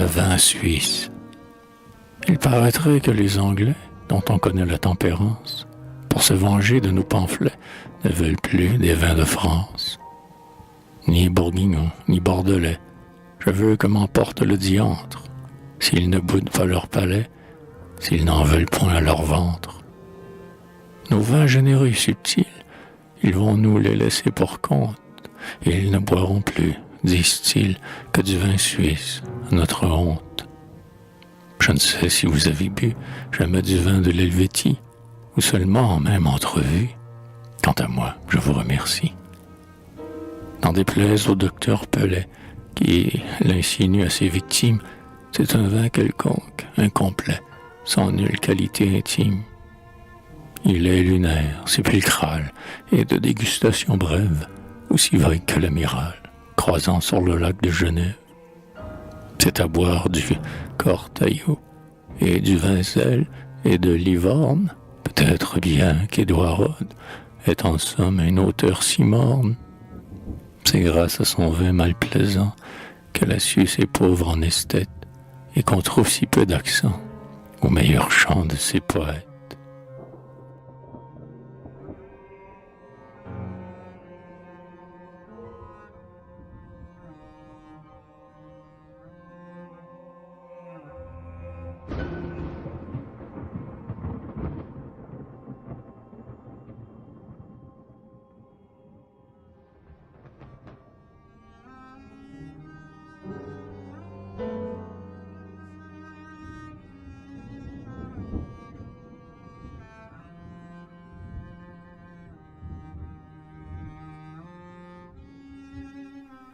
le vin suisse. Il paraîtrait que les Anglais, dont on connaît la tempérance, pour se venger de nos pamphlets, ne veulent plus des vins de France. Ni bourguignon, ni bordelais, je veux que m'emporte le diantre, s'ils ne boudent pas leur palais, s'ils n'en veulent point à leur ventre. Nos vins généreux et subtils, ils vont nous les laisser pour compte, et ils ne boiront plus, disent-ils, que du vin suisse, à notre honte. Je ne sais si vous avez bu jamais du vin de l'Helvétie, ou seulement en même entrevue. Quant à moi, je vous remercie. N'en déplaise au docteur Pellet, qui l'insinue à ses victimes, c'est un vin quelconque, incomplet, sans nulle qualité intime. Il est lunaire, sépulcral, et de dégustation brève, aussi vrai que l'amiral, croisant sur le lac de Genève. C'est à boire du Cortaillot, et du Vincel, et de Livorne, peut-être bien qu'Édouard Rode est en somme un auteur si morne. C'est grâce à son vin mal plaisant que la Suisse est pauvre en esthète et qu'on trouve si peu d'accent au meilleur chant de ses poètes.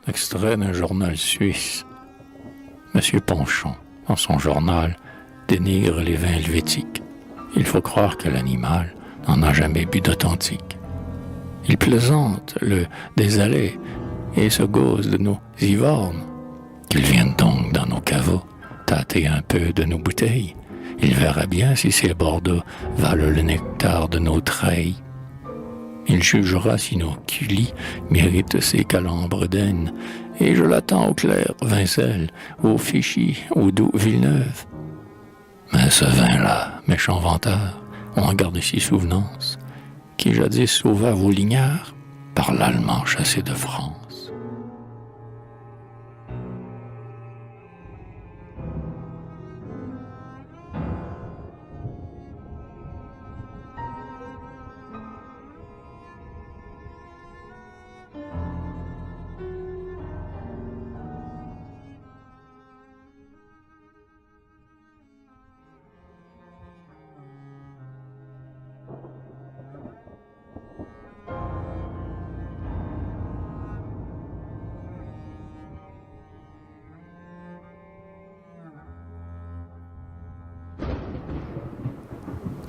Extrait d'un journal suisse. Monsieur Ponchon, dans son journal, dénigre les vins helvétiques. Il faut croire que l'animal n'en a jamais bu d'authentique. Il plaisante le désalé et se gauze de nos ivornes. Qu'ils viennent donc dans nos caveaux tâter un peu de nos bouteilles. Il verra bien si ces Bordeaux valent le nectar de nos treilles. Il jugera si nos culis méritent ces calembres d'aine, et je l'attends au clair Vincel, au Fichy, au doux Villeneuve. Mais ce vin-là, méchant vantard, on en garde si souvenance, qui jadis sauva vos lignards par l'Allemand chassé de France.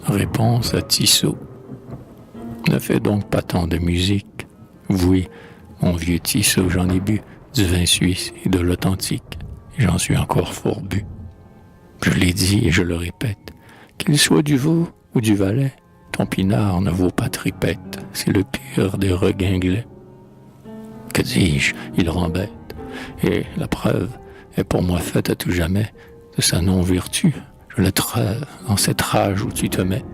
Réponse à Tissot. Ne fais donc pas tant de musique. Oui, mon vieux Tissot, j'en ai bu du vin suisse et de l'authentique. J'en suis encore fourbu. Je l'ai dit et je le répète. Qu'il soit du veau ou du Valais, ton pinard ne vaut pas tripette. C'est le pire des reguinglets. Que dis-je, il rend bête. Et la preuve est pour moi faite à tout jamais de sa non-vertu. Je le trêve dans cette rage où tu te mets.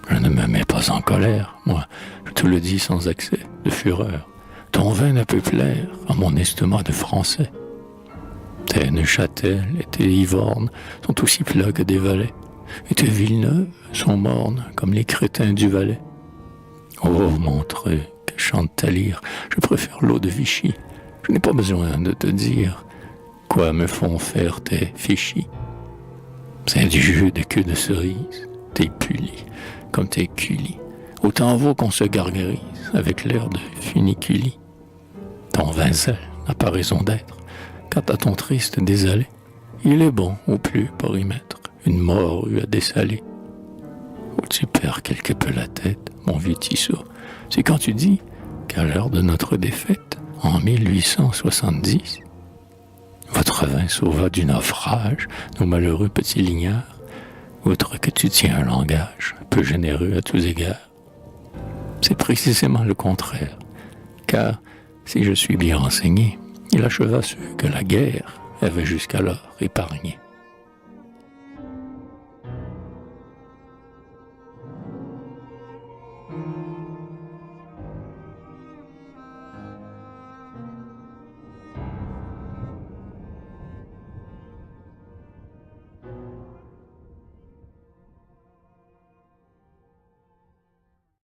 Je ne me mets pas en colère, moi, je te le dis sans accès de fureur. Ton vin ne peut plaire à mon estomac de français. Tes Neuchâtel et tes Livornes sont aussi plats que des Valais, et tes Villeneuve sont mornes comme les crétins du Valais. Oh, Montreux, que chante ta lyre, je préfère l'eau de Vichy. Je n'ai pas besoin de te dire quoi me font faire tes fichis. C'est du jus de queue de cerise, tes pulis, comme tes culis. Autant vaut qu'on se gargarise avec l'air de funiculi. Ton Vincel n'a pas raison d'être. Quant à ton triste désalé, il est bon au plus pour y mettre une morue à dessaler. Où tu perds quelque peu la tête, mon vieux Tissot, c'est quand tu dis qu'à l'heure de notre défaite, en 1870, votre vin sauva du naufrage nos malheureux petits lignards, outre que tu tiens un langage peu généreux à tous égards. C'est précisément le contraire, car, si je suis bien renseigné, il acheva ceux que la guerre avait jusqu'alors épargné.